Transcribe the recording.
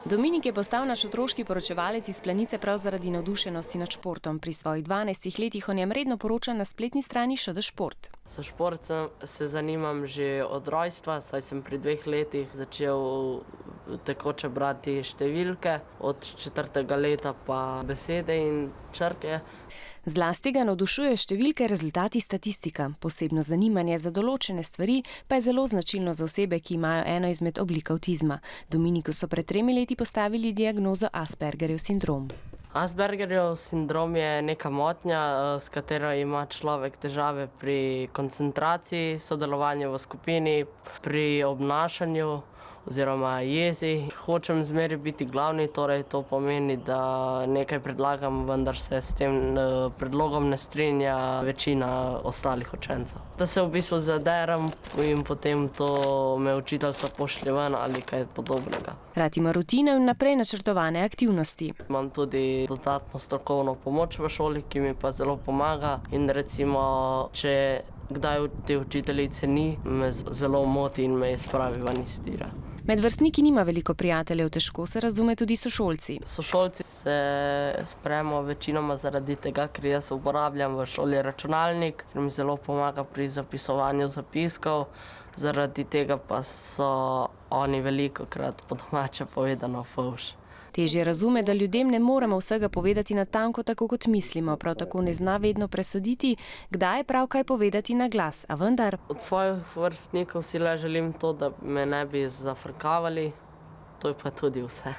Dominik je postal naš otroški poročevalec iz Planice prav zaradi navdušenosti nad športom. Pri svojih 12 letih o njem redno poroča na spletni strani ŠD Šport. Za šport se zanimam že od rojstva, saj sem pri 2 letih začel tekoče brati številke, od 4. leta pa besede in črke. Zlasti ga navdušuje številke, rezultati, statistika. Posebno zanimanje za določene stvari pa je zelo značilno za osebe, ki imajo eno izmed oblik avtizma. Dominiku so pred 3 leti postavili diagnozo Aspergerjev sindrom. Aspergerjev sindrom je neka motnja, s katero ima človek težave pri koncentraciji, sodelovanju v skupini, pri obnašanju oziroma jezi. Hočem zmeraj biti glavni, torej to pomeni, da nekaj predlagam, vendar se s tem predlogom ne strinja večina ostalih učencev. Da se v bistvu zaderam in potem to me učiteljstva pošlje ven ali kaj podobnega. Rad ima rutine in naprej načrtovane aktivnosti. Imam tudi dodatno strokovno pomoč v šoli, ki mi pa zelo pomaga, in recimo, če kdaj te učiteljice ni, me zelo moti in me spravi ven iz tira. Med vrstniki nima veliko prijateljev, težko se razume tudi sošolci. Sošolci se sprejemo večinoma zaradi tega, ker jaz uporabljam v šoli računalnik, ker mi zelo pomaga pri zapisovanju zapiskov, zaradi tega pa so oni velikokrat po domače povedano fovš. Težje razume, da ljudem ne moremo vsega povedati natanko tako, kot mislimo, prav tako ne zna vedno presoditi, kdaj je prav kaj povedati na glas, a vendar. Od svojih vrstnikov si le želim to, da me ne bi zafrkavali, to je pa tudi vse.